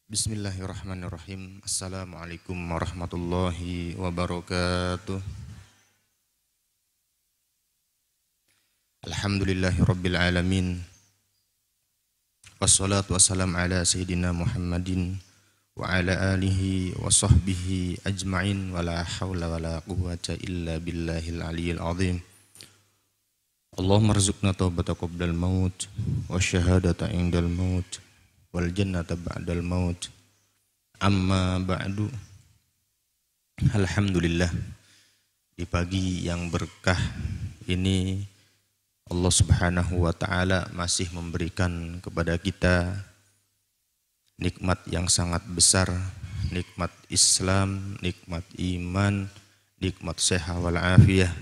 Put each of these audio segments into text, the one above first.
Bismillahirrahmanirrahim. Assalamualaikum warahmatullahi wabarakatuh. Alhamdulillahi rabbil alamin. Wassalatu wassalamu ala sayyidina Muhammadin wa ala alihi wa sahbihi ajma'in wa la hawla wa la quwwata illa billahil aliyyil azim. Allahumma rzuqna taubata qabdal maut wa syahadata indal maut wal jannata ba'dal maut. Amma ba'du. Alhamdulillah, di pagi yang berkah ini Allah Subhanahu wa taala masih memberikan kepada kita nikmat yang sangat besar, nikmat Islam, nikmat iman, nikmat sehat wal afiyah,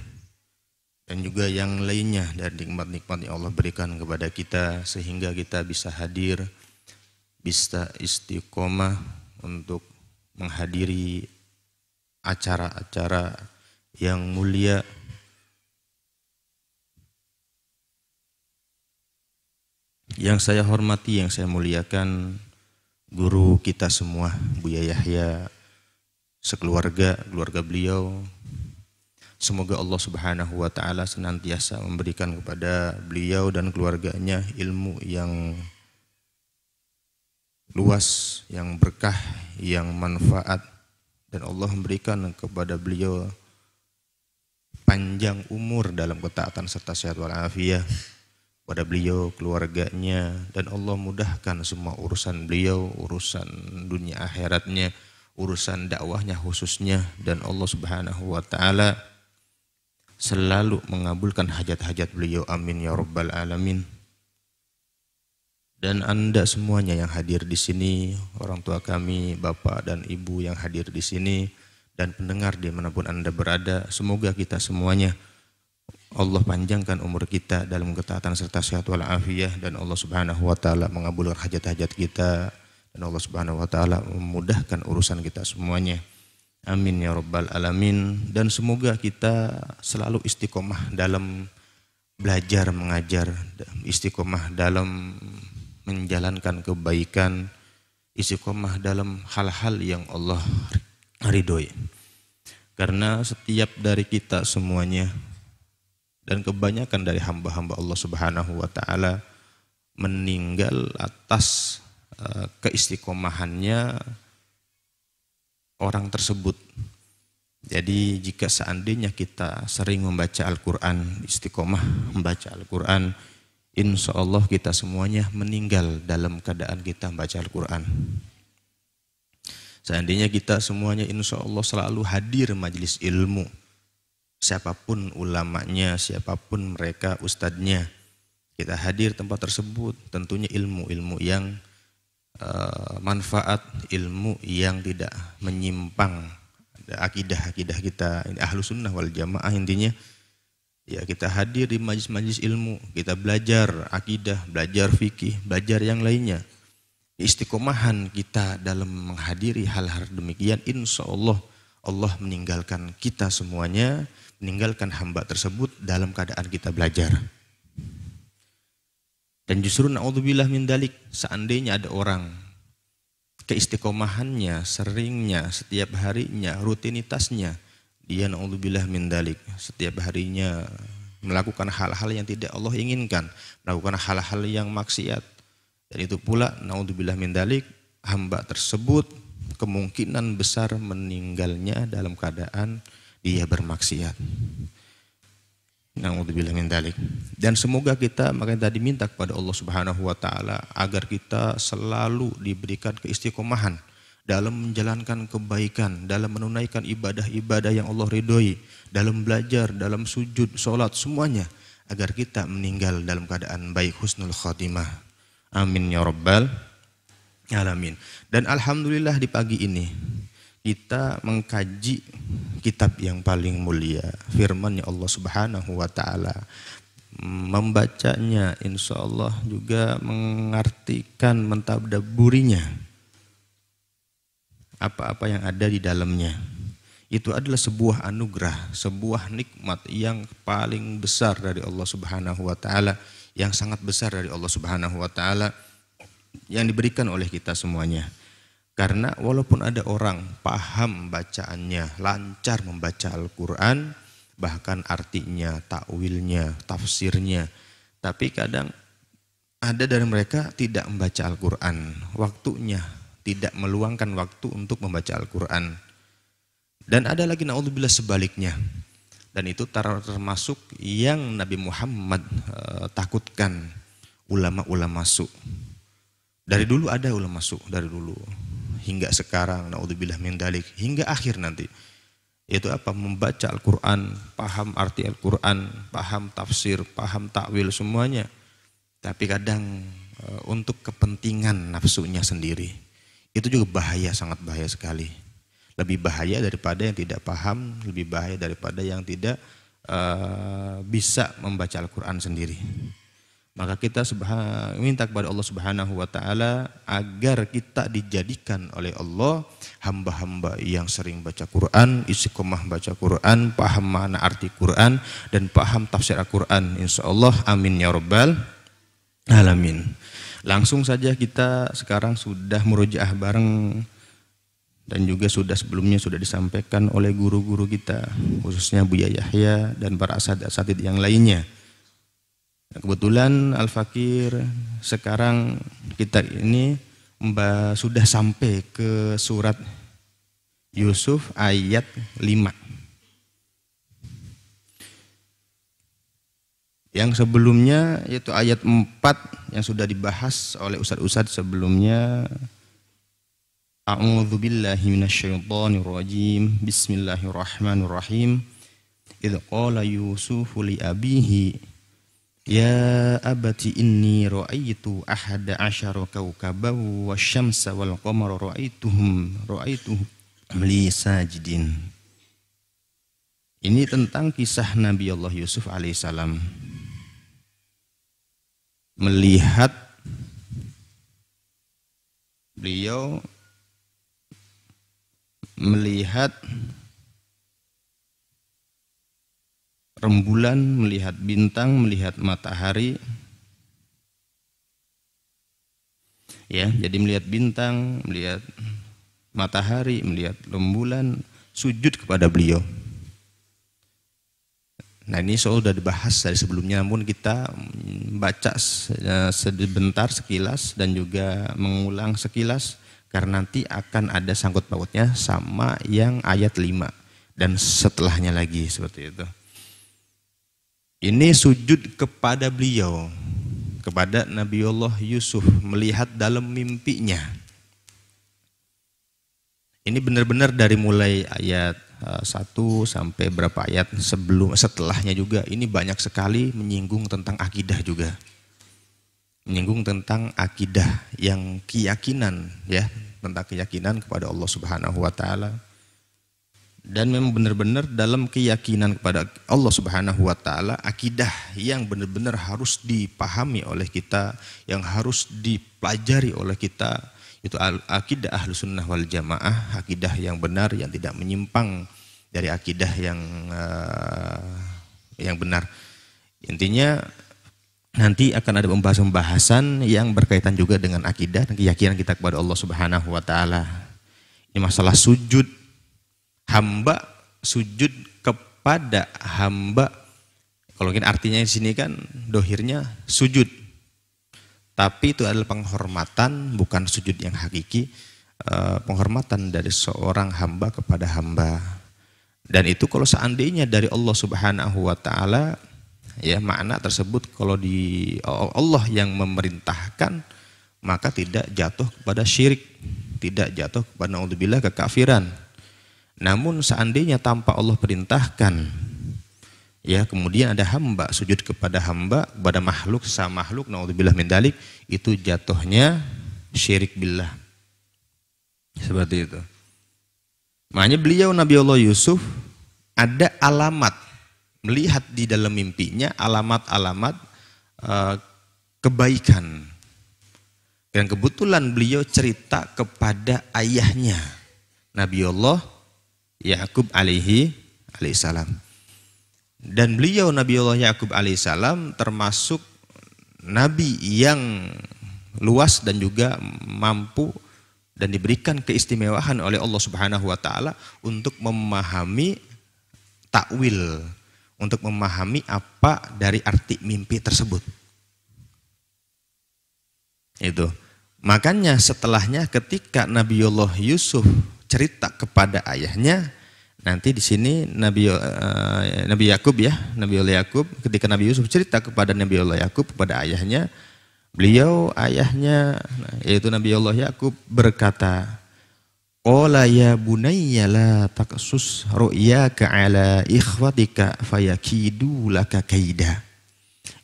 dan juga yang lainnya dari nikmat-nikmat yang Allah berikan kepada kita sehingga kita bisa hadir, bisa istiqomah untuk menghadiri acara-acara yang mulia. Yang saya hormati, yang saya muliakan guru kita semua, Buya Yahya, sekeluarga, keluarga beliau. Semoga Allah Subhanahu wa taala senantiasa memberikan kepada beliau dan keluarganya ilmu yang luas, yang berkah, yang manfaat, dan Allah memberikan kepada beliau panjang umur dalam ketaatan serta sehat walafiat pada beliau, keluarganya, dan Allah mudahkan semua urusan beliau, urusan dunia akhiratnya, urusan dakwahnya khususnya, dan Allah Subhanahu wa taala selalu mengabulkan hajat-hajat beliau, amin ya rabbal alamin. Dan Anda semuanya yang hadir di sini, orang tua kami, bapak dan ibu yang hadir di sini, dan pendengar dimanapun Anda berada, semoga kita semuanya Allah panjangkan umur kita dalam ketaatan serta sehat walafiat, dan Allah Subhanahu wa taala mengabulkan hajat-hajat kita, dan Allah Subhanahu wa taala memudahkan urusan kita semuanya. Amin ya rabbal alamin. Dan semoga kita selalu istiqomah dalam belajar mengajar, istiqomah dalam menjalankan kebaikan, istiqomah dalam hal-hal yang Allah ridhoi. Karena setiap dari kita semuanya dan kebanyakan dari hamba-hamba Allah Subhanahu wa taala meninggal atas keistiqomahannya orang tersebut. Jadi jika seandainya kita sering membaca Al-Quran, istiqomah membaca Al-Quran, insya Allah kita semuanya meninggal dalam keadaan kita membaca Al-Quran. Seandainya kita semuanya insya Allah selalu hadir majelis ilmu, siapapun ulamanya, siapapun mereka ustadznya, kita hadir tempat tersebut, tentunya ilmu-ilmu yang manfaat, ilmu yang tidak menyimpang akidah-akidah kita, Ahlus Sunnah wal Jamaah intinya. Ya, kita hadir di majlis-majlis ilmu, kita belajar akidah, belajar fikih, belajar yang lainnya. Istiqomahan kita dalam menghadiri hal-hal demikian, insya Allah Allah meninggalkan kita semuanya, meninggalkan hamba tersebut dalam keadaan kita belajar. Dan justru na'udzubillah min dalik, seandainya ada orang keistiqomahannya, seringnya, setiap harinya, rutinitasnya, dia na'udzubillah min dalik, setiap harinya melakukan hal-hal yang tidak Allah inginkan, melakukan hal-hal yang maksiat. Dan itu pula na'udzubillah min dalik, hamba tersebut kemungkinan besar meninggalnya dalam keadaan dia bermaksiat. Na'udzubillah min dzalik. Dan semoga kita makanya tadi minta kepada Allah Subhanahu wa taala agar kita selalu diberikan keistiqomahan dalam menjalankan kebaikan, dalam menunaikan ibadah-ibadah yang Allah ridhoi, dalam belajar, dalam sujud, sholat, semuanya, agar kita meninggal dalam keadaan baik, husnul khatimah. Amin ya rabbal alamin. Dan alhamdulillah di pagi ini kita mengkaji kitab yang paling mulia, firman-Nya Allah Subhanahu wa taala. Membacanya insya Allah juga mengartikan, mentadabburinya apa-apa yang ada di dalamnya. Itu adalah sebuah anugerah, sebuah nikmat yang paling besar dari Allah Subhanahu wa taala, yang sangat besar dari Allah Subhanahu wa taala yang diberikan oleh kita semuanya. Karena walaupun ada orang paham bacaannya, lancar membaca Al-Quran, bahkan artinya, takwilnya, tafsirnya, tapi kadang ada dari mereka tidak membaca Al-Quran, waktunya, tidak meluangkan waktu untuk membaca Al-Quran. Dan ada lagi naudzubillah sebaliknya. Dan itu termasuk yang Nabi Muhammad takutkan, ulama-ulama su'. Dari dulu ada ulama su', dari dulu hingga sekarang, naudzubillah min dalik, hingga akhir nanti. Yaitu apa? Membaca Al-Quran, paham arti Al-Quran, paham tafsir, paham takwil semuanya. Tapi kadang untuk kepentingan nafsunya sendiri. Itu juga bahaya, sangat bahaya sekali. Lebih bahaya daripada yang tidak paham, lebih bahaya daripada yang tidak bisa membaca Al-Quran sendiri. Maka kita minta kepada Allah Subhanahu wa Ta'ala agar kita dijadikan oleh Allah hamba-hamba yang sering baca Quran, istiqomah baca Quran, paham makna arti Quran, dan paham tafsir Al-Quran. Insya Allah, amin ya rabbal alamin. Langsung saja kita sekarang sudah murojaah bareng, dan juga sebelumnya sudah disampaikan oleh guru-guru kita, khususnya Buya Yahya dan para asatidz yang lainnya. Kebetulan Al-Fakir sekarang kita ini sudah sampai ke surat Yusuf ayat 5. Yang sebelumnya yaitu ayat 4 yang sudah dibahas oleh ustadz-ustadz sebelumnya. A'udzubillahi minasyaitonirrajim. Bismillahirrahmanirrahim. Idz qala Yusufu li abihi ya abati inni ra'aitu ahada asyara kawkaban wasyamsa wal qamara ra'aituhum li sajidin. Ini tentang kisah Nabi Allah Yusuf alaihissalam melihat rembulan, melihat bintang, melihat matahari. Ya, jadi melihat bintang, melihat matahari, melihat rembulan, sujud kepada beliau. Nah, ini sudah dibahas dari sebelumnya, namun kita baca sebentar sekilas dan juga mengulang sekilas karena nanti akan ada sangkut pautnya sama yang ayat 5 dan setelahnya lagi seperti itu. Ini sujud kepada beliau, kepada Nabiullah Yusuf, melihat dalam mimpinya. Ini benar-benar dari mulai ayat 1 sampai berapa ayat setelahnya juga. Ini banyak sekali menyinggung tentang akidah juga. Menyinggung tentang akidah yang keyakinan, ya, tentang keyakinan kepada Allah Subhanahu wa Ta'ala. Dan memang benar-benar dalam keyakinan kepada Allah Subhanahu wa Ta'ala, akidah yang benar-benar harus dipahami oleh kita, yang harus dipelajari oleh kita, itu akidah Ahlus Sunnah wal Jamaah, akidah yang benar yang tidak menyimpang dari akidah yang benar. Intinya nanti akan ada pembahasan yang berkaitan juga dengan akidah dan keyakinan kita kepada Allah Subhanahu wa Ta'ala. Ini masalah sujud. Hamba sujud kepada hamba, kalau mungkin artinya di sini kan dohirnya sujud, tapi itu adalah penghormatan, bukan sujud yang hakiki, penghormatan dari seorang hamba kepada hamba. Dan itu kalau seandainya dari Allah Subhanahu wa Ta'ala, ya, makna tersebut kalau di Allah yang memerintahkan, maka tidak jatuh kepada syirik, tidak jatuh kepada naudzubillah kekafiran. Namun seandainya tanpa Allah perintahkan, ya, kemudian ada hamba sujud kepada hamba, kepada makhluk, sesama makhluk, naudzubillah min dzalik, itu jatuhnya syirik billah. Seperti itu. Makanya beliau Nabi Allah Yusuf ada alamat, melihat di dalam mimpinya alamat-alamat kebaikan. Dan kebetulan beliau cerita kepada ayahnya Nabi Allah Ya'qub alaihissalam. Dan beliau Nabi Allah Ya'qub alaihissalam termasuk nabi yang luas dan juga mampu dan diberikan keistimewaan oleh Allah Subhanahu wa taala untuk memahami takwil, untuk memahami apa dari arti mimpi tersebut. Itu. Makanya setelahnya ketika Nabiullah Yusuf cerita kepada ayahnya, nanti di sini Nabi Yakub ya, Nabiullah Yakub, ketika Nabi Yusuf cerita kepada Nabiullah Yakub, kepada ayahnya, beliau ayahnya yaitu Nabiullah Yakub berkata, qala ya bunayya la taqsus ru'yaka ala ikhwatika fayakidu laka kaida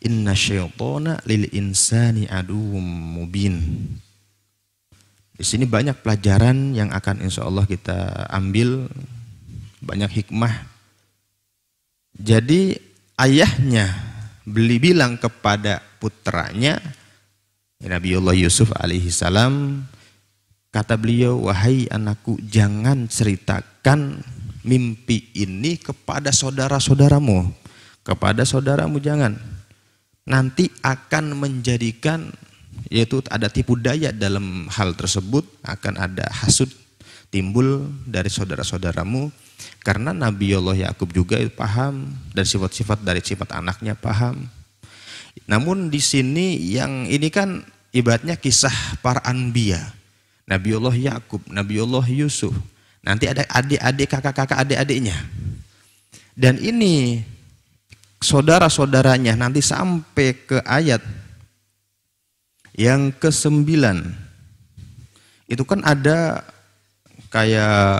inna syaitana lil insani aduwwum mubin. Di sini banyak pelajaran yang akan insya Allah kita ambil, banyak hikmah. Jadi ayahnya bilang kepada putranya Nabiullah Yusuf alaihi salam, kata beliau, wahai anakku, jangan ceritakan mimpi ini kepada saudara-saudaramu, kepada saudaramu jangan. Nanti akan menjadikan, yaitu ada tipu daya dalam hal tersebut, akan ada hasud timbul dari saudara-saudaramu, karena Nabiullah Yakub juga paham dan sifat-sifat dari sifat anaknya paham. Namun di sini yang ini kan ibaratnya kisah para anbiya, Nabiullah Yakub, Nabiullah Yusuf, nanti ada adik-adik, kakak-kakak, adik-adiknya, dan ini saudara-saudaranya nanti sampai ke ayat yang ke-9. Itu kan ada kayak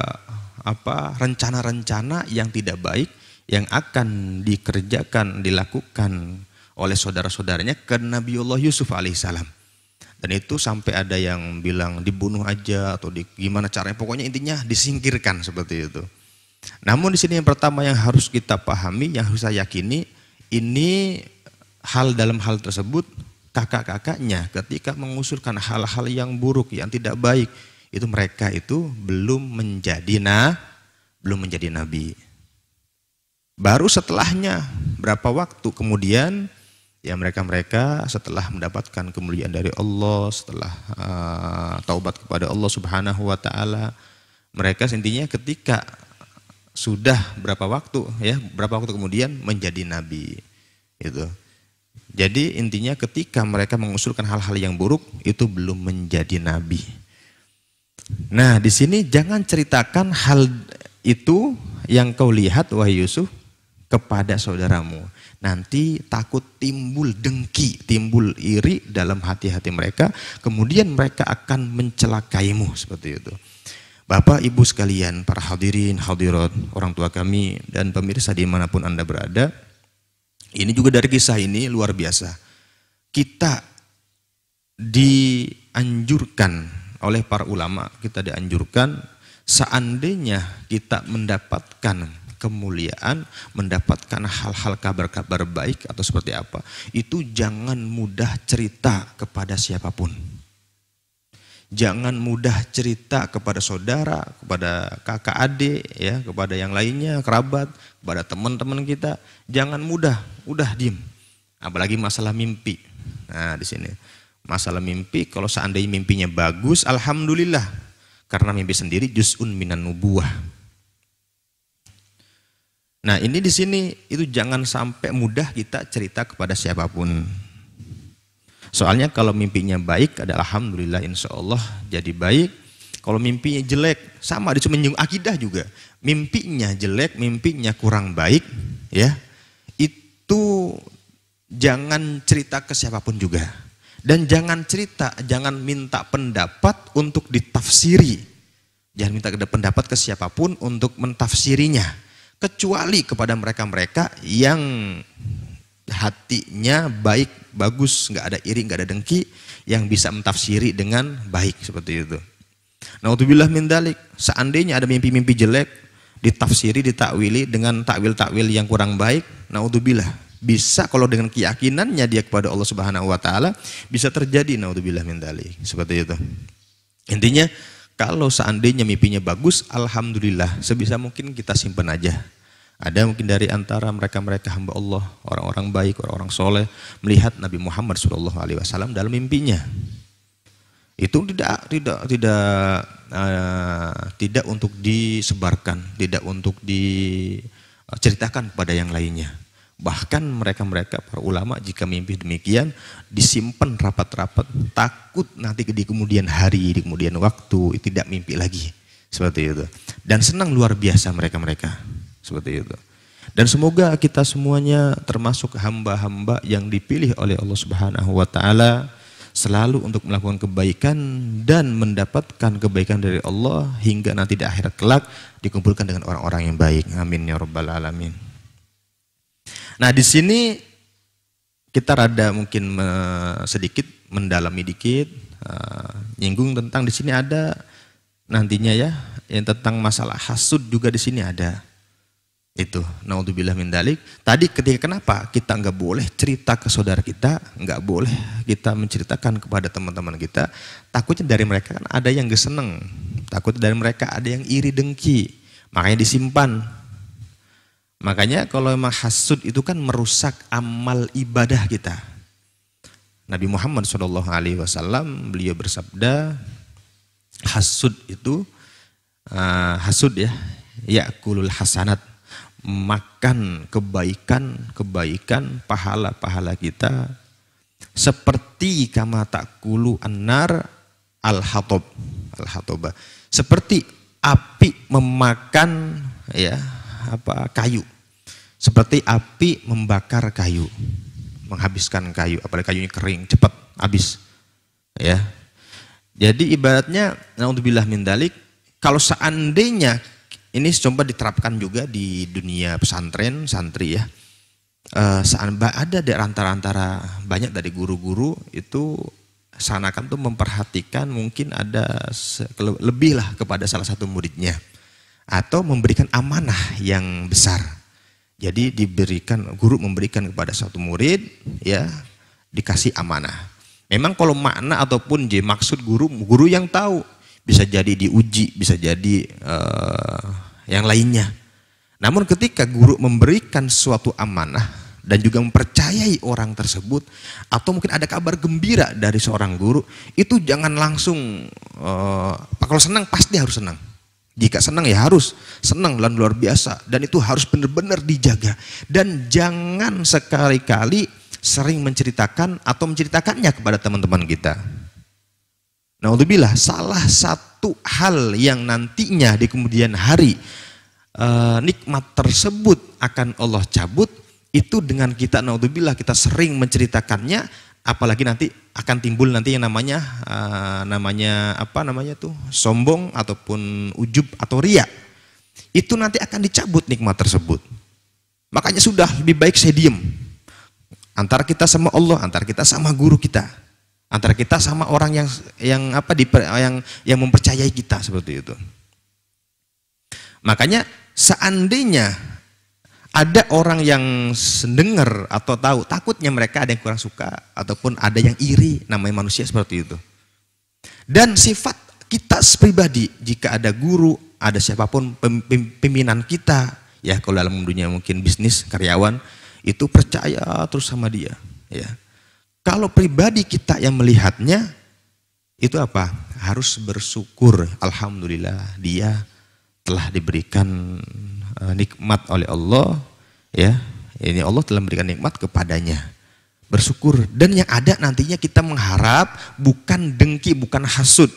apa, rencana-rencana yang tidak baik yang akan dikerjakan, dilakukan oleh saudara-saudaranya ke Nabiullah Yusuf alaihissalam. Dan itu sampai ada yang bilang dibunuh aja atau gimana caranya, pokoknya intinya disingkirkan seperti itu. Namun di sini yang pertama yang harus kita pahami, yang harus saya yakini, ini hal dalam hal tersebut kakak-kakaknya ketika mengusulkan hal-hal yang buruk, yang tidak baik, itu mereka itu belum menjadi nabi. Baru setelahnya berapa waktu kemudian ya mereka setelah mendapatkan kemuliaan dari Allah, setelah taubat kepada Allah Subhanahu wa taala, mereka intinya ketika sudah berapa waktu kemudian menjadi nabi itu. Jadi intinya ketika mereka mengusulkan hal-hal yang buruk itu belum menjadi nabi. Nah, di sini jangan ceritakan hal itu yang kau lihat wahai Yusuf kepada saudaramu. Nanti takut timbul dengki, timbul iri dalam hati-hati mereka, kemudian mereka akan mencelakaimu seperti itu. Bapak Ibu sekalian, para hadirin, hadirat, orang tua kami dan pemirsa dimanapun Anda berada, ini juga dari kisah ini luar biasa. Kita dianjurkan oleh para ulama, kita dianjurkan seandainya kita mendapatkan kemuliaan, mendapatkan hal-hal kabar-kabar baik atau seperti apa, itu jangan mudah cerita kepada siapapun. Jangan mudah cerita kepada saudara, kepada kakak adik, ya, kepada yang lainnya, kerabat, kepada teman-teman kita. Jangan udah diem. Apalagi masalah mimpi. Nah, di sini masalah mimpi, kalau seandainya mimpinya bagus, alhamdulillah. Karena mimpi sendiri juz'un minan nubuwah. Nah, ini di sini itu jangan sampai mudah kita cerita kepada siapapun. Soalnya kalau mimpinya baik, adalah alhamdulillah insya Allah jadi baik. Kalau mimpinya jelek, sama dia cuma menyinggung akidah juga. Mimpinya jelek, mimpinya kurang baik, ya itu jangan cerita ke siapapun juga. Dan jangan minta pendapat untuk ditafsiri. Jangan minta pendapat ke siapapun untuk mentafsirinya. Kecuali kepada mereka-mereka yang hatinya baik, bagus, nggak ada iri, nggak ada dengki, yang bisa mentafsiri dengan baik seperti itu. Naudzubillah min dzalik, seandainya ada mimpi-mimpi jelek ditafsiri, ditakwili dengan takwil-takwil yang kurang baik, naudzubillah, bisa kalau dengan keyakinannya dia kepada Allah Subhanahu wa taala bisa terjadi, naudzubillah min dzalik, seperti itu. Intinya kalau seandainya mimpinya bagus, alhamdulillah, sebisa mungkin kita simpan aja. Ada mungkin dari antara mereka-mereka hamba Allah, orang-orang baik, orang-orang soleh, melihat Nabi Muhammad SAW dalam mimpinya. Itu tidak untuk disebarkan, tidak untuk diceritakan kepada yang lainnya. Bahkan mereka para ulama jika mimpi demikian disimpan rapat-rapat, takut nanti di kemudian hari, di kemudian waktu tidak mimpi lagi, seperti itu. Dan senang luar biasa mereka seperti itu. Dan semoga kita semuanya termasuk hamba-hamba yang dipilih oleh Allah Subhanahu wa taala selalu untuk melakukan kebaikan dan mendapatkan kebaikan dari Allah hingga nanti di akhirat kelak dikumpulkan dengan orang-orang yang baik. Amin ya rabbal alamin. Nah, di sini kita rada mungkin sedikit mendalami dikit, nyinggung tentang di sini ada nantinya ya, yang tentang masalah hasud juga di sini ada. Itu, naudzubillah min dalik. Tadi ketika kenapa kita nggak boleh cerita ke saudara kita, nggak boleh kita menceritakan kepada teman-teman kita, takutnya dari mereka kan ada yang gak seneng, takutnya dari mereka ada yang iri dengki, makanya disimpan. Makanya kalau memang hasud itu kan merusak amal ibadah kita. Nabi Muhammad SAW beliau bersabda, hasud itu hasud ya, ya'kulul hasanat, makan kebaikan pahala-pahala kita seperti kama ta'kulu annar al-hatoba, seperti api memakan ya kayu, seperti api membakar kayu, menghabiskan kayu, apalagi kayunya kering cepat habis ya. Jadi ibaratnya naudzubillah min dalik, kalau seandainya ini coba diterapkan juga di dunia pesantren, santri ya. Ada di antara banyak dari guru-guru itu seakan tuh memperhatikan mungkin ada lebih lah kepada salah satu muridnya. Atau memberikan amanah yang besar. Jadi guru memberikan kepada satu murid ya, dikasih amanah. Memang kalau makna ataupun maksud guru yang tahu. Bisa jadi diuji, bisa jadi yang lainnya. Namun ketika guru memberikan suatu amanah dan juga mempercayai orang tersebut, atau mungkin ada kabar gembira dari seorang guru, itu jangan langsung, kalau senang pasti harus senang. Jika senang ya harus senang dan luar biasa, dan itu harus benar-benar dijaga. Dan jangan sekali-kali sering menceritakan atau menceritakannya kepada teman-teman kita. Naudzubillah, salah satu hal yang nantinya di kemudian hari nikmat tersebut akan Allah cabut, itu dengan kita naudzubillah kita sering menceritakannya, apalagi nanti akan timbul nanti yang namanya sombong ataupun ujub atau riya. Itu nanti akan dicabut nikmat tersebut. Makanya sudah lebih baik saya diem. Antara kita sama Allah, antara kita sama guru kita. Antara kita sama orang yang mempercayai kita, seperti itu. Makanya seandainya ada orang yang mendengar atau tahu, takutnya mereka ada yang kurang suka ataupun ada yang iri, namanya manusia seperti itu. Dan sifat kita pribadi, jika ada guru, ada siapapun pimpinan kita, ya kalau dalam dunia mungkin bisnis, karyawan, itu percaya terus sama dia, ya. Kalau pribadi kita yang melihatnya, itu apa? Harus bersyukur, alhamdulillah dia telah diberikan nikmat oleh Allah, ya. Ini Allah telah memberikan nikmat kepadanya. Bersyukur, dan yang ada nantinya kita mengharap bukan dengki, bukan hasud.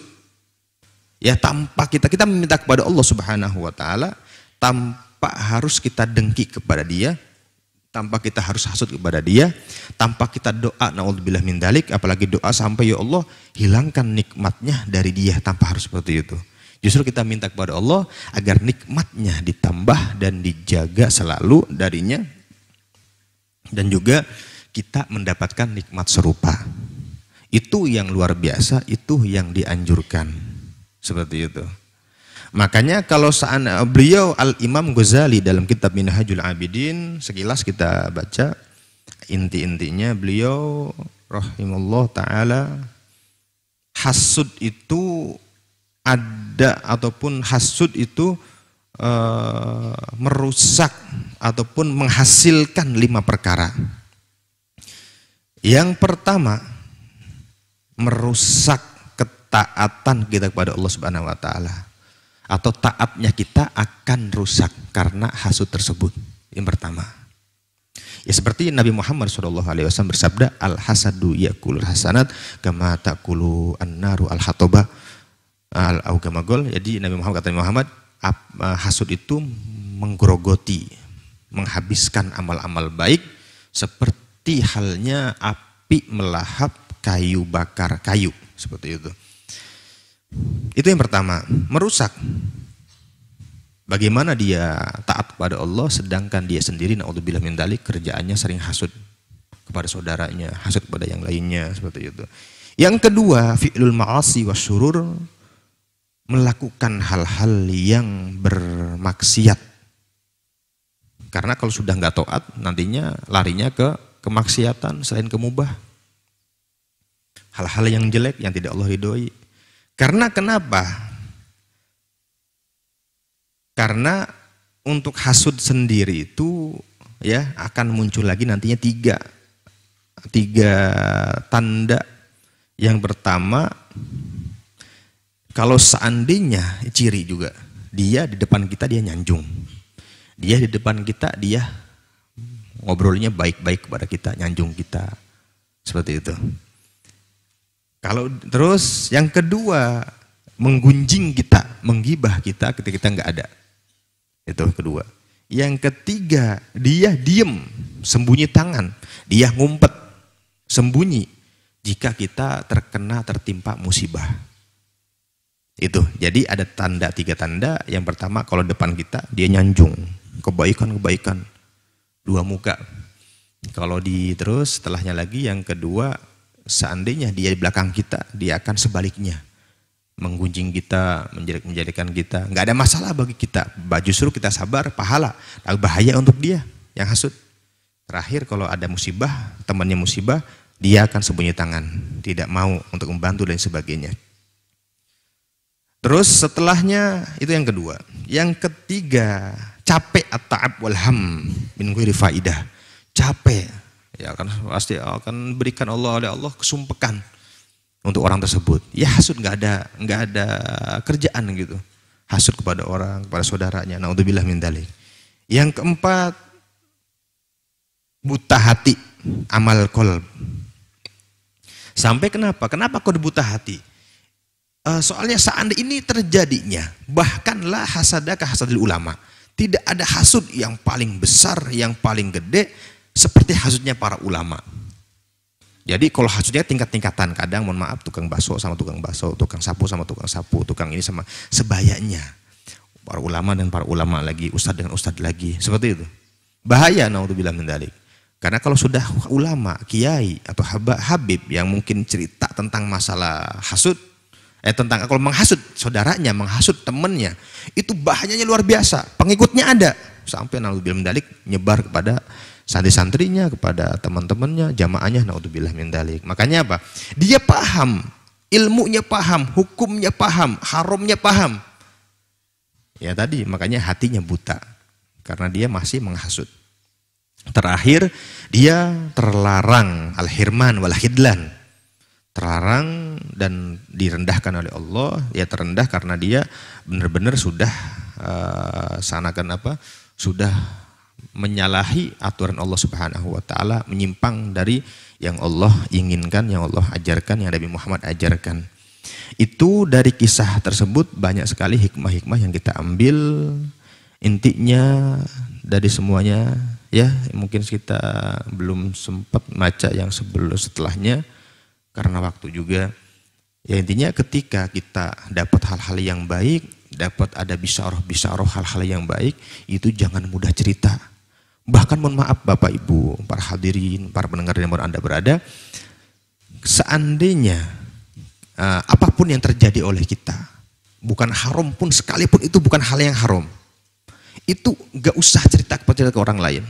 Ya, tanpa kita meminta kepada Allah Subhanahu wa taala tanpa harus kita dengki kepada dia. Tanpa kita harus hasud kepada dia, tanpa kita doa naudzubillah min dalik, apalagi doa sampai ya Allah hilangkan nikmatnya dari dia, tanpa harus seperti itu. Justru kita minta kepada Allah agar nikmatnya ditambah dan dijaga selalu darinya, dan juga kita mendapatkan nikmat serupa. Itu yang luar biasa, itu yang dianjurkan, seperti itu. Makanya kalau beliau Al-Imam Ghazali dalam kitab Minhajul Abidin, sekilas kita baca inti-intinya, beliau rahimahullah ta'ala, hasud itu ada, ataupun hasud itu merusak ataupun menghasilkan 5 perkara. Yang pertama, merusak ketaatan kita kepada Allah Subhanahu wa taala atau taatnya kita akan rusak karena hasud tersebut. Yang pertama. Ya seperti Nabi Muhammad SAW bersabda, al-hasadu yakulul hasanat kama takulu an-naru al-hatoba al-augamagol. Jadi Nabi Muhammad, kata Nabi Muhammad, hasud itu menggerogoti, menghabiskan amal-amal baik seperti halnya api melahap kayu bakar kayu, seperti itu. Itu yang pertama, merusak. Bagaimana dia taat kepada Allah sedangkan dia sendiri naudzubillah min dzalik kerjaannya sering hasud kepada saudaranya, hasud kepada yang lainnya, seperti itu. Yang kedua, fi'lul ma'asi wasyurur, melakukan hal-hal yang bermaksiat. Karena kalau sudah nggak taat nantinya larinya ke kemaksiatan selain ke mubah. Hal-hal yang jelek yang tidak Allah ridhoi. Karena kenapa? Karena untuk hasud sendiri itu ya akan muncul lagi nantinya tiga tanda. Yang pertama, kalau seandainya ciri juga, dia di depan kita dia nyanjung, dia di depan kita dia ngobrolnya baik-baik kepada kita, nyanjung kita, seperti itu. Kalau terus yang kedua, menggunjing kita, menggibah kita ketika kita nggak ada. Itu kedua. Yang ketiga, dia diem, sembunyi tangan, dia ngumpet, sembunyi jika kita tertimpa musibah. Itu. Jadi ada tiga tanda. Yang pertama, kalau depan kita dia nyanjung, kebaikan, dua muka. Kalau terus setelahnya lagi yang kedua, seandainya dia di belakang kita, dia akan sebaliknya menggunjing kita, menjadikan kita nggak ada masalah bagi kita, justru kita sabar, pahala, bahaya untuk dia yang hasud. Terakhir, kalau ada musibah, temannya musibah, dia akan sembunyi tangan, tidak mau untuk membantu dan sebagainya. Terus setelahnya itu yang kedua. Yang ketiga, capek at-ta'ab wal ham min ghairi faidah. Capek, ya kan pasti akan berikan oleh Allah kesumpekan untuk orang tersebut. Ya hasud nggak ada kerjaan gitu. Hasud kepada orang, kepada saudaranya. Naudzubillah min dzalik. Yang keempat, buta hati, amal qalb. Sampai kenapa? Kenapa kau buta hati? Soalnya seandainya ini terjadinya, bahkanlah hasadaka hasadil ulama. Tidak ada hasud yang paling besar, yang paling gede seperti hasudnya para ulama. Jadi kalau hasudnya tingkat-tingkatan, kadang mohon maaf tukang bakso sama tukang bakso, tukang sapu sama tukang sapu, tukang ini sama sebayanya. Para ulama dan para ulama lagi, ustadz dengan ustadz lagi, seperti itu. Bahaya naudzubillah min dzalik. Karena kalau sudah ulama, kiai atau habib yang mungkin cerita tentang masalah hasud, tentang kalau menghasut saudaranya, menghasut temannya, itu bahayanya luar biasa. Pengikutnya ada sampai naudzubillah min dzalik nyebar kepada santri-santrinya, kepada teman-temannya, jamaahnya, naudzubillah min dzalik. Makanya apa? Dia paham, ilmunya paham, hukumnya paham, haramnya paham. Ya tadi, makanya hatinya buta karena dia masih menghasut. Terakhir, dia terlarang al-hirman wal khidlan. Terlarang dan direndahkan oleh Allah. Ya terendah karena dia benar-benar sudah sudah menyalahi aturan Allah Subhanahu wa taala, menyimpang dari yang Allah inginkan, yang Allah ajarkan, yang Nabi Muhammad ajarkan. Itu dari kisah tersebut banyak sekali hikmah-hikmah yang kita ambil. Intinya dari semuanya ya, mungkin kita belum sempat baca yang setelahnya karena waktu juga. Ya intinya ketika kita dapat hal-hal yang baik, dapat ada bisyarah hal-hal yang baik, itu jangan mudah cerita. Bahkan mohon maaf Bapak Ibu, para hadirin, para pendengar yang Anda berada, seandainya apapun yang terjadi oleh kita, bukan haram pun sekalipun itu bukan hal yang haram, itu gak usah cerita ke orang lain.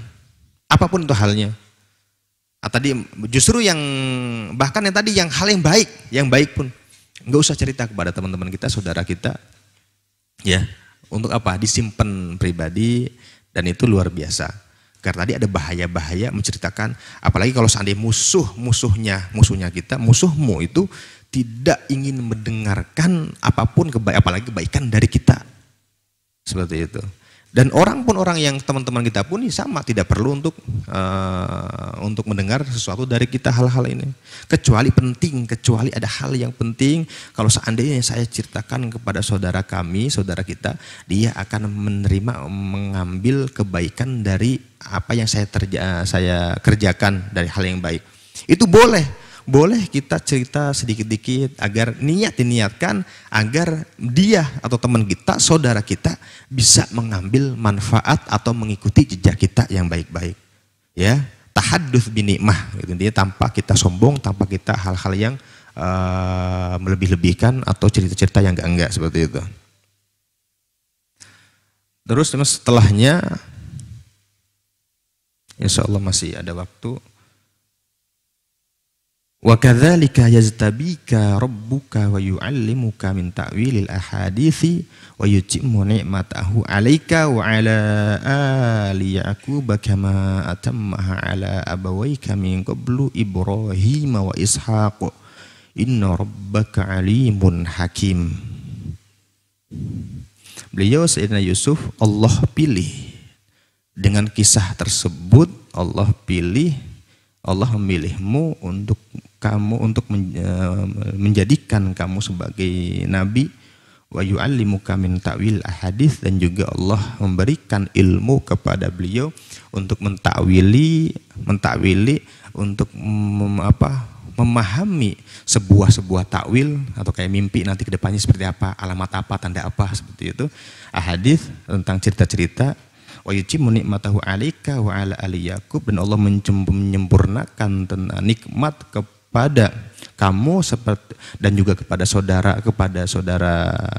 Apapun itu halnya. Tadi justru yang bahkan yang tadi yang hal yang baik pun gak usah cerita kepada teman-teman kita, saudara kita. Ya, untuk apa? Disimpan pribadi dan itu luar biasa. Karena tadi ada bahaya-bahaya menceritakan, apalagi kalau seandainya musuhnya kita, musuhmu itu tidak ingin mendengarkan apapun apalagi kebaikan dari kita. Seperti itu. Dan orang yang teman-teman kita pun sama, tidak perlu untuk mendengar sesuatu dari kita hal-hal ini. Kecuali ada hal yang penting. Kalau seandainya saya ceritakan kepada saudara kami, saudara kita, dia akan mengambil kebaikan dari apa yang saya kerjakan dari hal yang baik. Itu boleh kita cerita sedikit-sedikit agar diniatkan agar dia atau teman kita, saudara kita bisa mengambil manfaat atau mengikuti jejak kita yang baik-baik. Ya, tahadduts binikmah gitu. Dia tanpa kita sombong, tanpa kita hal-hal yang melebih-lebihkan atau cerita-cerita yang enggak seperti itu. Terus setelahnya, insya Allah masih ada waktu. Wa kadzalika yaztabika rabbuka wa yu'allimuka min ta'wilil ahadithi wa yutimmu ni'matahu 'alaika wa 'ala ali Ya'qub kama atammaha 'ala abawayka min qablu Ibrahim wa Ishaq inna rabbaka 'alimun hakim. Beliau Sayyidina Yusuf Allah pilih. Dengan kisah tersebut Allah memilihmu untuk menjadikan kamu sebagai nabi, wa yu'allimuka min ta'wil ahadits, dan juga Allah memberikan ilmu kepada beliau untuk mentakwili untuk memahami sebuah takwil atau kayak mimpi nanti ke depannya seperti apa, alamat apa, tanda apa, seperti itu. Ahadits tentang cerita-cerita. Wa yutimmu ni'matahu 'alaika wa 'ala ali Ya'qub, dan Allah menyempurnakan nikmat kepada kamu dan juga kepada saudara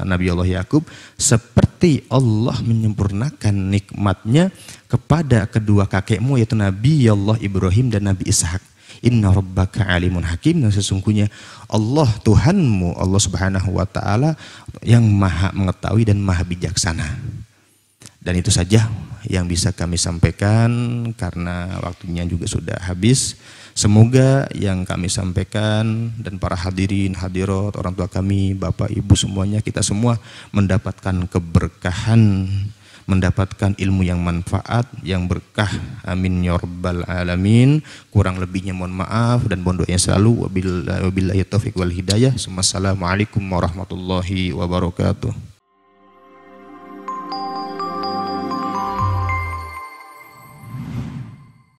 Nabi Allah Ya'qub seperti Allah menyempurnakan nikmatnya kepada kedua kakekmu, yaitu Nabi Allah Ibrahim dan Nabi Ishak. Inna rabbaka 'alimun hakim, dan sesungguhnya Allah Tuhanmu, Allah Subhanahu wa taala yang Maha mengetahui dan Maha bijaksana. Dan itu saja yang bisa kami sampaikan karena waktunya juga sudah habis. Semoga yang kami sampaikan dan para hadirin, hadirat, orang tua kami, bapak, ibu semuanya, kita semua mendapatkan keberkahan, mendapatkan ilmu yang manfaat, yang berkah. Amin ya rabbal alamin. Kurang lebihnya mohon maaf dan mohon doanya selalu. Wabillahi taufiq wal hidayah. Assalamualaikum warahmatullahi wabarakatuh.